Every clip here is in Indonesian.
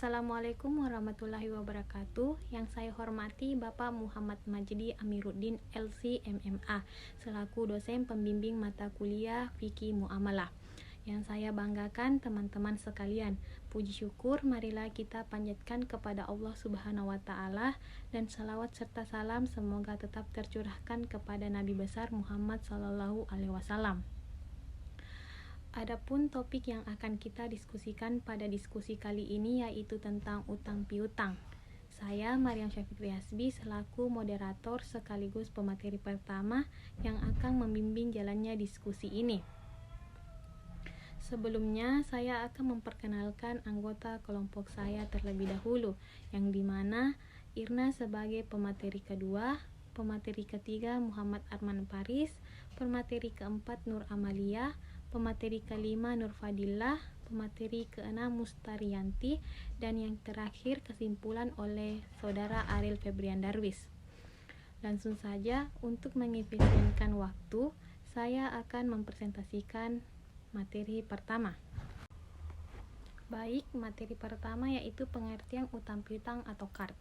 Assalamualaikum warahmatullahi wabarakatuh. Yang saya hormati Bapak Muhammad Majdi Amiruddin LC MMA selaku dosen pembimbing mata kuliah Fikih Muamalah. Yang saya banggakan teman-teman sekalian, puji syukur marilah kita panjatkan kepada Allah Subhanahu wa taala dan salawat serta salam semoga tetap tercurahkan kepada Nabi besar Muhammad sallallahu alaihi wasallam. Adapun topik yang akan kita diskusikan pada diskusi kali ini yaitu tentang utang piutang. Saya Maryam Syafikri Hasbi selaku moderator sekaligus pemateri pertama yang akan membimbing jalannya diskusi ini. Sebelumnya saya akan memperkenalkan anggota kelompok saya terlebih dahulu, yang dimana Irna sebagai pemateri kedua, pemateri ketiga Muhammad Arman Paris, pemateri keempat Nur Amalia, pemateri kelima Nur Fadillah, pemateri keenam Mustariyanti, dan yang terakhir kesimpulan oleh Saudara Ariel Febrian Darwis. Langsung saja, untuk mengefisienkan waktu, saya akan mempresentasikan materi pertama. Baik, materi pertama yaitu pengertian utang piutang atau qard.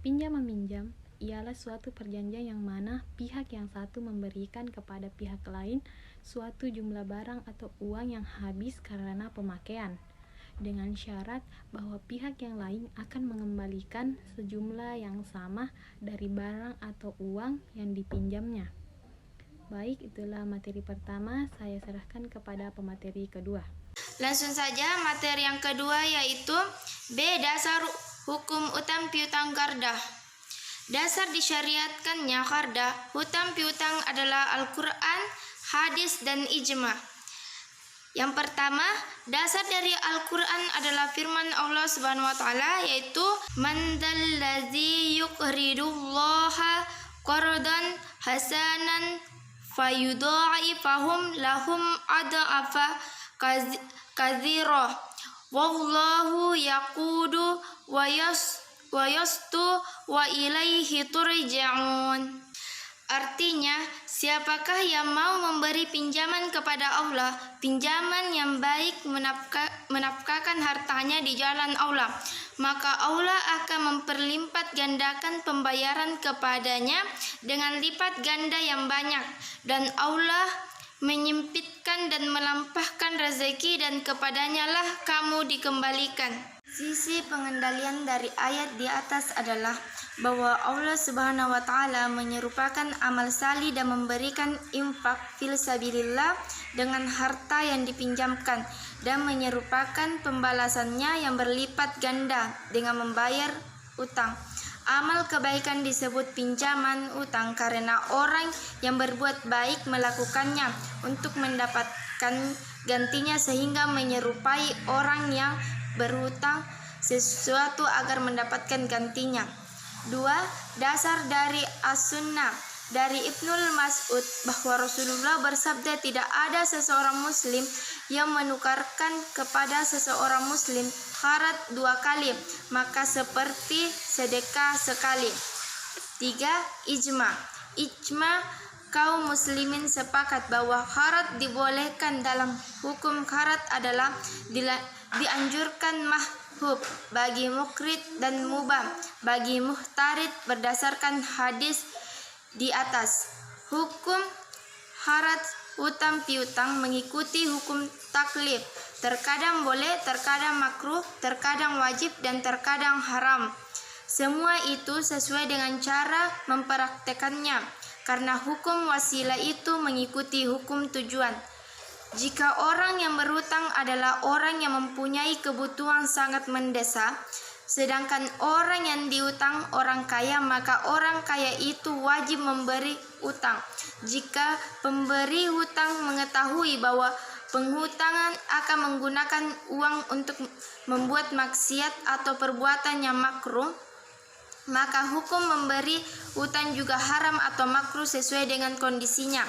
Pinjam-meminjam ialah suatu perjanjian yang mana pihak yang satu memberikan kepada pihak lain suatu jumlah barang atau uang yang habis karena pemakaian, dengan syarat bahwa pihak yang lain akan mengembalikan sejumlah yang sama dari barang atau uang yang dipinjamnya. Baik, itulah materi pertama, saya serahkan kepada pemateri kedua. Langsung saja materi yang kedua yaitu B. Dasar hukum utang piutang qardah. Dasar disyariatkannya qardah hutang piutang adalah Al-Quran, hadis, dan ijma. Yang pertama, dasar dari Al-Quran adalah firman Allah Subhanahu wa taala yaitu man dallazi yuqridullaha qardan hasanan fayudha'ifahum lahum ad'afa katsirah wallahu yaqudu wa yastu wa ilaihi turja'un. Artinya, siapakah yang mau memberi pinjaman kepada Allah, pinjaman yang baik menafkahkan hartanya di jalan Allah, maka Allah akan memperlipat gandakan pembayaran kepadanya dengan lipat ganda yang banyak, dan Allah menyempitkan dan melampahkan rezeki, dan kepadanya lah kamu dikembalikan. Sisi pengendalian dari ayat di atas adalah bahwa Allah Subhanahu wa taala menyerupakan amal salih dan memberikan infak fil sabilillah dengan harta yang dipinjamkan, dan menyerupakan pembalasannya yang berlipat ganda dengan membayar utang. Amal kebaikan disebut pinjaman utang karena orang yang berbuat baik melakukannya untuk mendapatkan gantinya, sehingga menyerupai orang yang berhutang sesuatu agar mendapatkan gantinya. 2. Dasar dari As-Sunnah dari Ibnul Mas'ud bahwa Rasulullah bersabda, tidak ada seseorang muslim yang menukarkan kepada seseorang muslim qard 2 kali, maka seperti sedekah sekali. 3. Ijma kaum muslimin sepakat bahwa qard dibolehkan. Dalam hukum qard adalah dianjurkan mahbub bagi mukrid dan mubah bagi muhtarid berdasarkan hadis di atas. Hukum qard utang piutang mengikuti hukum taklif, terkadang boleh, terkadang makruh, terkadang wajib, dan terkadang haram. Semua itu sesuai dengan cara mempraktekannya, karena hukum wasilah itu mengikuti hukum tujuan. Jika orang yang berhutang adalah orang yang mempunyai kebutuhan sangat mendesak, sedangkan orang yang diutang orang kaya, maka orang kaya itu wajib memberi utang. Jika pemberi hutang mengetahui bahwa penghutangan akan menggunakan uang untuk membuat maksiat atau perbuatan yang makruh, maka hukum memberi hutang juga haram atau makruh sesuai dengan kondisinya.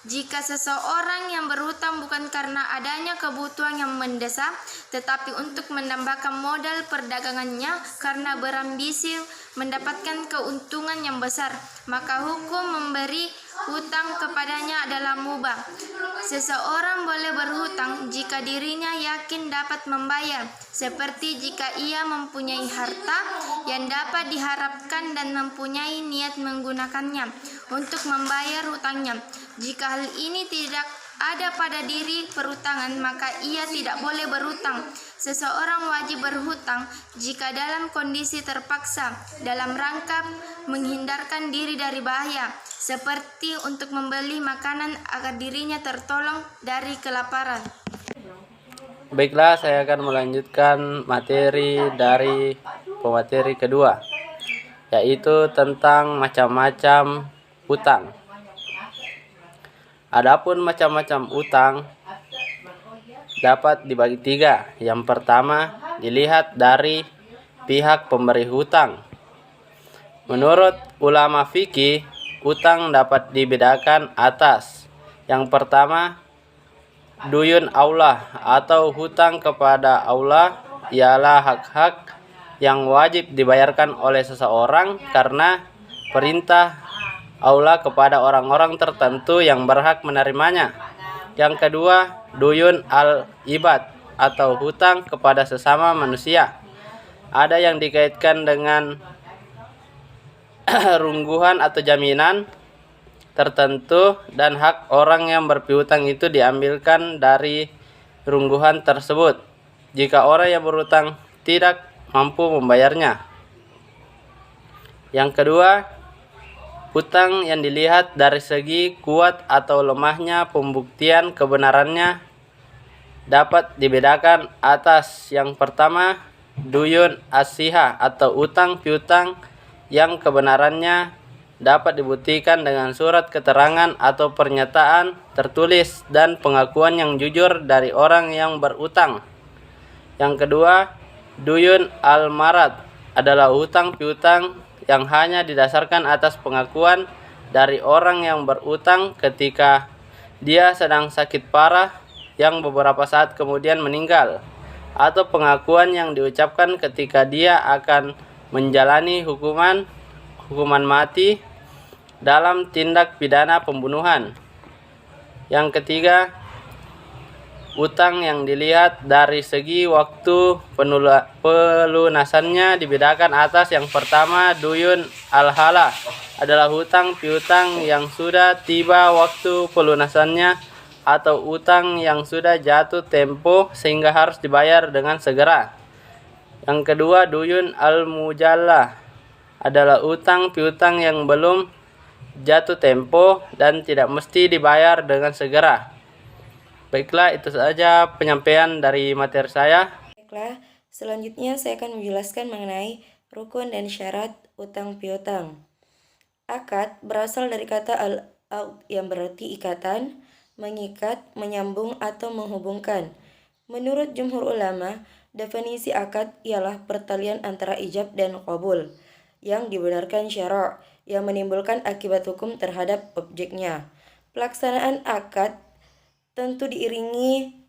Jika seseorang yang berhutang bukan karena adanya kebutuhan yang mendesak, tetapi untuk menambahkan modal perdagangannya karena berambisi mendapatkan keuntungan yang besar, maka hukum memberi hutang kepadanya adalah mubah. Seseorang boleh berhutang jika dirinya yakin dapat membayar, seperti jika ia mempunyai harta yang dapat diharapkan dan mempunyai niat menggunakannya untuk membayar hutangnya. Jika hal ini tidak ada pada diri perutangan, maka ia tidak boleh berhutang. Seseorang wajib berhutang jika dalam kondisi terpaksa dalam rangka menghindarkan diri dari bahaya, seperti untuk membeli makanan agar dirinya tertolong dari kelaparan. Baiklah, saya akan melanjutkan materi dari pemateri kedua, yaitu tentang macam-macam utang. Adapun macam-macam utang dapat dibagi tiga. Yang pertama, dilihat dari pihak pemberi hutang. Menurut ulama fikih, utang dapat dibedakan atas. Yang pertama, duyun Allah atau hutang kepada Allah ialah hak-hak yang wajib dibayarkan oleh seseorang karena perintah Allah kepada orang-orang tertentu yang berhak menerimanya. Yang kedua, duyun al-ibad atau hutang kepada sesama manusia. Ada yang dikaitkan dengan rungguhan atau jaminan tertentu dan hak orang yang berpiutang itu diambilkan dari rungguhan tersebut jika orang yang berutang tidak mampu membayarnya. Yang kedua, hutang yang dilihat dari segi kuat atau lemahnya pembuktian kebenarannya dapat dibedakan atas. Yang pertama, duyun as-sihah atau utang piutang yang kebenarannya dapat dibuktikan dengan surat keterangan atau pernyataan tertulis dan pengakuan yang jujur dari orang yang berutang. Yang kedua, duyun al-marad adalah utang piutang yang hanya didasarkan atas pengakuan dari orang yang berutang ketika dia sedang sakit parah yang beberapa saat kemudian meninggal, atau pengakuan yang diucapkan ketika dia akan menjalani hukuman mati dalam tindak pidana pembunuhan. Yang ketiga, utang yang dilihat dari segi waktu pelunasannya dibedakan atas. Yang pertama, duyun al-hala adalah hutang piutang yang sudah tiba waktu pelunasannya atau utang yang sudah jatuh tempo sehingga harus dibayar dengan segera. Yang kedua, duyun al-mujallah adalah utang piutang yang belum jatuh tempo dan tidak mesti dibayar dengan segera. Baiklah, itu saja penyampaian dari materi saya. Baiklah, selanjutnya saya akan menjelaskan mengenai rukun dan syarat utang piutang. Akad berasal dari kata al-aqd yang berarti ikatan, mengikat, menyambung atau menghubungkan. Menurut jumhur ulama, definisi akad ialah pertalian antara ijab dan qabul yang dibenarkan syara' yang menimbulkan akibat hukum terhadap objeknya. Pelaksanaan akad tentu diiringi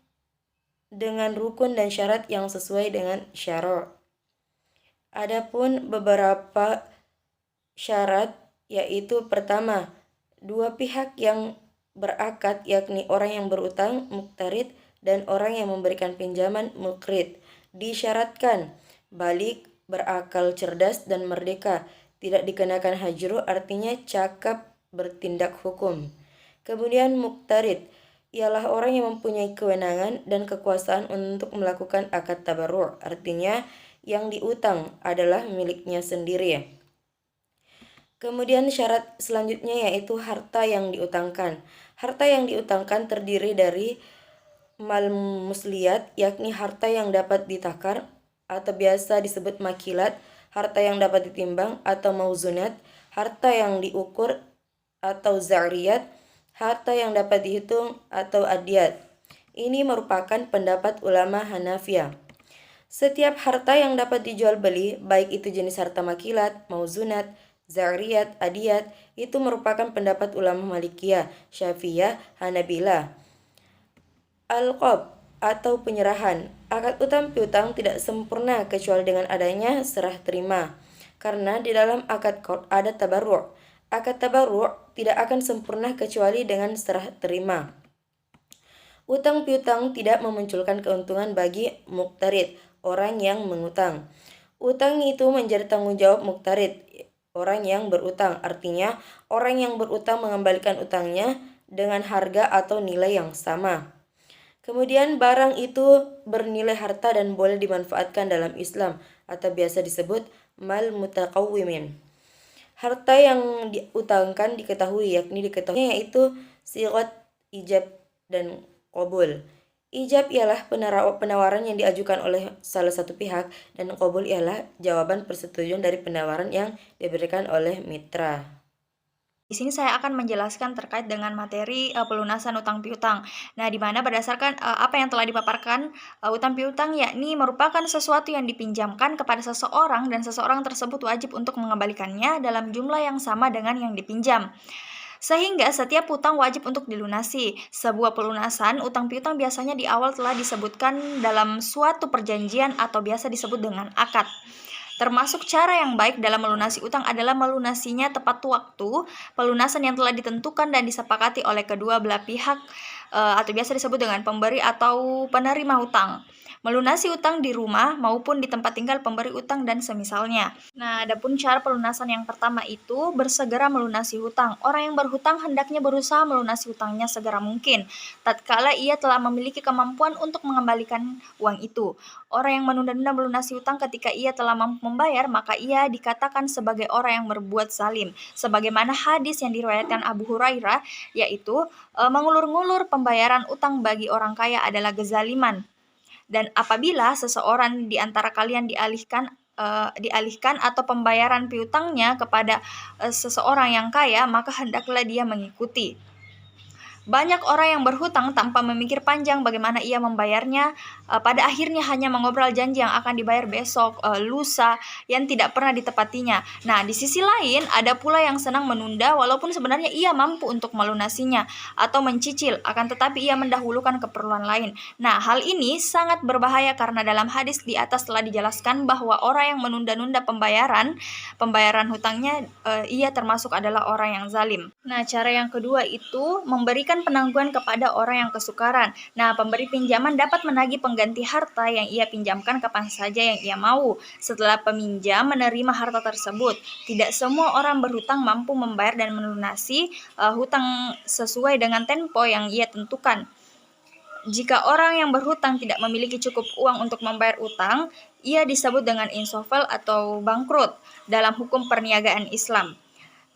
dengan rukun dan syarat yang sesuai dengan syara'. Adapun beberapa syarat yaitu pertama, dua pihak yang berakad yakni orang yang berutang muqtarid dan orang yang memberikan pinjaman muqrid disyaratkan balik, berakal cerdas dan merdeka, tidak dikenakan hajru artinya cakap bertindak hukum. Kemudian muqtarid ialah orang yang mempunyai kewenangan dan kekuasaan untuk melakukan akad tabarru', artinya yang diutang adalah miliknya sendiri. Kemudian syarat selanjutnya yaitu harta yang diutangkan. Harta yang diutangkan terdiri dari mal musliyat, yakni harta yang dapat ditakar atau biasa disebut makilat, harta yang dapat ditimbang atau mauzunat, harta yang diukur atau zariyat, harta yang dapat dihitung atau adiyat. Ini merupakan pendapat ulama Hanafiyah. Setiap harta yang dapat dijual beli, baik itu jenis harta makilat, mauzunat, zariyat, adiyat, itu merupakan pendapat ulama Malikiyah, Syafi'iyah, Hanabilah. Al-qab atau penyerahan. Akad utang piutang tidak sempurna kecuali dengan adanya serah terima. Karena di dalam akad qard ada tabarru'. Akad tabarru' tidak akan sempurna kecuali dengan serah terima. Utang piutang tidak memunculkan keuntungan bagi muqtarid, orang yang mengutang. Utang itu menjadi tanggung jawab muqtarid, orang yang berutang. Artinya, orang yang berutang mengembalikan utangnya dengan harga atau nilai yang sama. Kemudian barang itu bernilai harta dan boleh dimanfaatkan dalam Islam atau biasa disebut mal mutaqawwimin. Harta yang diutangkan diketahui yaitu sirat ijab dan qabul. Ijab ialah penawaran yang diajukan oleh salah satu pihak dan qabul ialah jawaban persetujuan dari penawaran yang diberikan oleh mitra. Di sini saya akan menjelaskan terkait dengan materi pelunasan utang piutang. Nah, di mana berdasarkan apa yang telah dipaparkan, utang piutang yakni merupakan sesuatu yang dipinjamkan kepada seseorang dan seseorang tersebut wajib untuk mengembalikannya dalam jumlah yang sama dengan yang dipinjam. Sehingga setiap utang wajib untuk dilunasi. Sebuah pelunasan utang piutang biasanya di awal telah disebutkan dalam suatu perjanjian atau biasa disebut dengan akad. Termasuk cara yang baik dalam melunasi utang adalah melunasinya tepat waktu, pelunasan yang telah ditentukan dan disepakati oleh kedua belah pihak atau biasa disebut dengan pemberi atau penerima utang. Melunasi utang di rumah maupun di tempat tinggal pemberi utang dan semisalnya. Nah, adapun cara pelunasan yang pertama itu bersegera melunasi hutang. Orang yang berhutang hendaknya berusaha melunasi hutangnya segera mungkin, tatkala ia telah memiliki kemampuan untuk mengembalikan uang itu. Orang yang menunda-nunda melunasi hutang ketika ia telah mampu membayar, maka ia dikatakan sebagai orang yang berbuat zalim. Sebagaimana hadis yang diriwayatkan Abu Hurairah, yaitu mengulur-ngulur pembayaran utang bagi orang kaya adalah kezaliman. Dan apabila seseorang di antara kalian dialihkan atau pembayaran piutangnya kepada seseorang yang kaya, maka hendaklah dia mengikuti. Banyak orang yang berhutang tanpa memikir panjang bagaimana ia membayarnya, pada akhirnya hanya mengobrol janji yang akan dibayar besok, lusa, yang tidak pernah ditepatinya. Nah, di sisi lain ada pula yang senang menunda walaupun sebenarnya ia mampu untuk melunasinya atau mencicil, akan tetapi ia mendahulukan keperluan lain. Nah, hal ini sangat berbahaya karena dalam hadis di atas telah dijelaskan bahwa orang yang menunda-nunda pembayaran hutangnya, ia termasuk adalah orang yang zalim. Nah, cara yang kedua itu memberikan penangguhan kepada orang yang kesukaran. Nah, pemberi pinjaman dapat menagih pengganti harta yang ia pinjamkan kapan saja yang ia mau setelah peminjam menerima harta tersebut. Tidak semua orang berhutang mampu membayar dan melunasi hutang sesuai dengan tempo yang ia tentukan. Jika orang yang berhutang tidak memiliki cukup uang untuk membayar utang, ia disebut dengan insolvent atau bangkrut dalam hukum perniagaan Islam.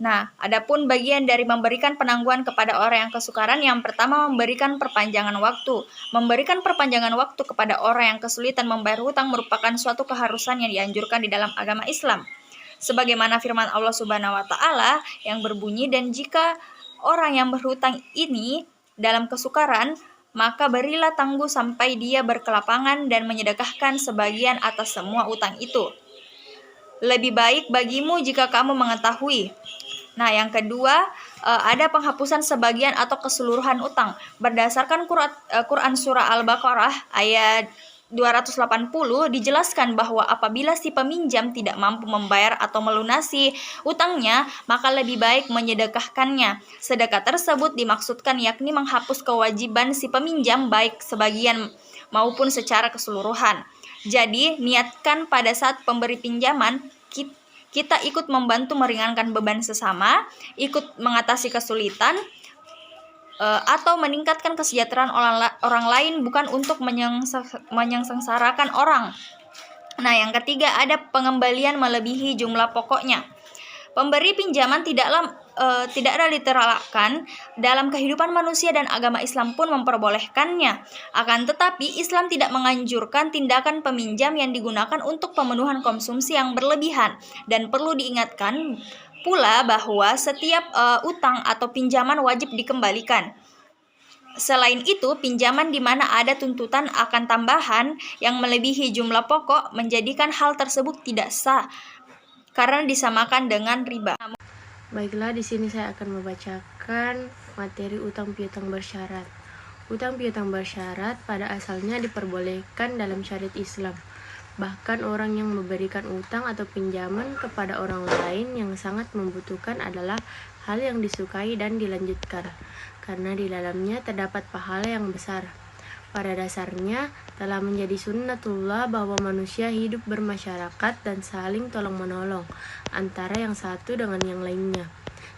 Nah, adapun bagian dari memberikan penangguhan kepada orang yang kesukaran, yang pertama memberikan perpanjangan waktu. Memberikan perpanjangan waktu kepada orang yang kesulitan membayar hutang merupakan suatu keharusan yang dianjurkan di dalam agama Islam. Sebagaimana firman Allah Subhanahu wa taala yang berbunyi, "Dan jika orang yang berhutang ini dalam kesukaran, maka berilah tangguh sampai dia berkelapangan dan menyedekahkan sebagian atas semua utang itu. Lebih baik bagimu jika kamu mengetahui." Nah, yang kedua, ada penghapusan sebagian atau keseluruhan utang. Berdasarkan Quran Surah Al-Baqarah ayat 280 dijelaskan bahwa apabila si peminjam tidak mampu membayar atau melunasi utangnya, maka lebih baik menyedekahkannya. Sedekah tersebut dimaksudkan yakni menghapus kewajiban si peminjam baik sebagian maupun secara keseluruhan. Jadi, niatkan pada saat pemberi pinjaman kita ikut membantu meringankan beban sesama, ikut mengatasi kesulitan, atau meningkatkan kesejahteraan orang lain, bukan untuk menyengsarakan orang. Nah, yang ketiga ada pengembalian melebihi jumlah pokoknya. Pemberi pinjaman tidaklah diteralakkan dalam kehidupan manusia dan agama Islam pun memperbolehkannya. Akan tetapi Islam tidak menganjurkan tindakan peminjam yang digunakan untuk pemenuhan konsumsi yang berlebihan, dan perlu diingatkan pula bahwa setiap utang atau pinjaman wajib dikembalikan. Selain itu, pinjaman di mana ada tuntutan akan tambahan yang melebihi jumlah pokok menjadikan hal tersebut tidak sah karena disamakan dengan riba. Baiklah, di sini saya akan membacakan materi utang piutang bersyarat. Utang piutang bersyarat pada asalnya diperbolehkan dalam syariat Islam. Bahkan orang yang memberikan utang atau pinjaman kepada orang lain yang sangat membutuhkan adalah hal yang disukai dan dilanjutkan, karena di dalamnya terdapat pahala yang besar. Pada dasarnya, telah menjadi sunnatullah bahwa manusia hidup bermasyarakat dan saling tolong-menolong antara yang satu dengan yang lainnya.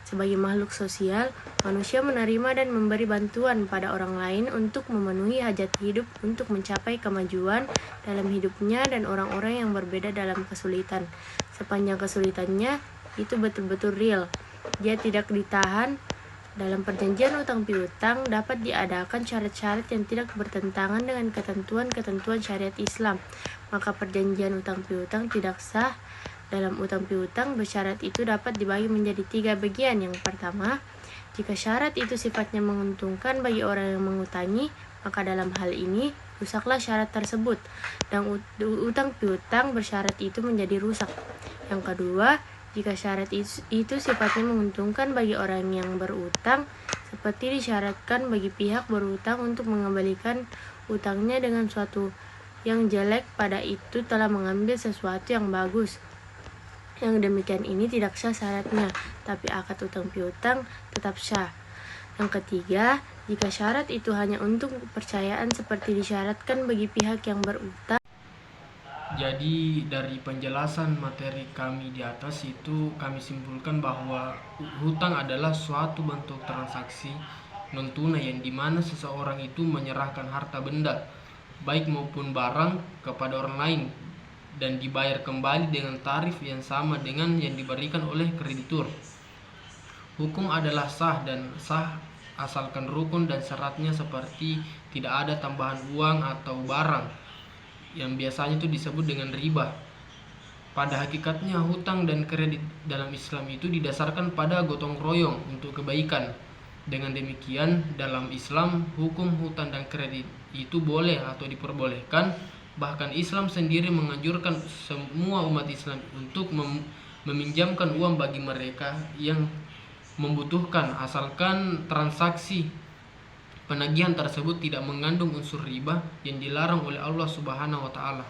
Sebagai makhluk sosial, manusia menerima dan memberi bantuan pada orang lain untuk memenuhi hajat hidup untuk mencapai kemajuan dalam hidupnya dan orang-orang yang berbeda dalam kesulitan. Sepanjang kesulitannya, itu betul-betul real. Dia tidak ditahan. Dalam perjanjian utang piutang dapat diadakan syarat-syarat yang tidak bertentangan dengan ketentuan-ketentuan syariat Islam. Maka perjanjian utang piutang tidak sah. Dalam utang piutang, bersyarat itu dapat dibagi menjadi 3 bagian. Yang pertama, jika syarat itu sifatnya menguntungkan bagi orang yang mengutangi, maka dalam hal ini rusaklah syarat tersebut dan utang piutang bersyarat itu menjadi rusak. Yang kedua, jika syarat itu sifatnya menguntungkan bagi orang yang berutang, seperti disyaratkan bagi pihak berutang untuk mengembalikan utangnya dengan suatu yang jelek, pada itu telah mengambil sesuatu yang bagus. Yang demikian ini tidak sah syaratnya, tapi akad utang piutang tetap sah. Yang ketiga, jika syarat itu hanya untuk kepercayaan seperti disyaratkan bagi pihak yang berutang. Jadi dari penjelasan materi kami di atas itu kami simpulkan bahwa hutang adalah suatu bentuk transaksi non tunai yang dimana seseorang itu menyerahkan harta benda baik maupun barang kepada orang lain dan dibayar kembali dengan tarif yang sama dengan yang diberikan oleh kreditur. Hukum adalah sah dan sah asalkan rukun dan syaratnya seperti tidak ada tambahan uang atau barang yang biasanya itu disebut dengan riba. Pada hakikatnya hutang dan kredit dalam Islam itu didasarkan pada gotong royong untuk kebaikan. Dengan demikian, dalam Islam hukum hutang dan kredit itu boleh atau diperbolehkan. Bahkan Islam sendiri menganjurkan semua umat Islam untuk meminjamkan uang bagi mereka yang membutuhkan, asalkan transaksi penagihan tersebut tidak mengandung unsur riba yang dilarang oleh Allah Subhanahu wa taala.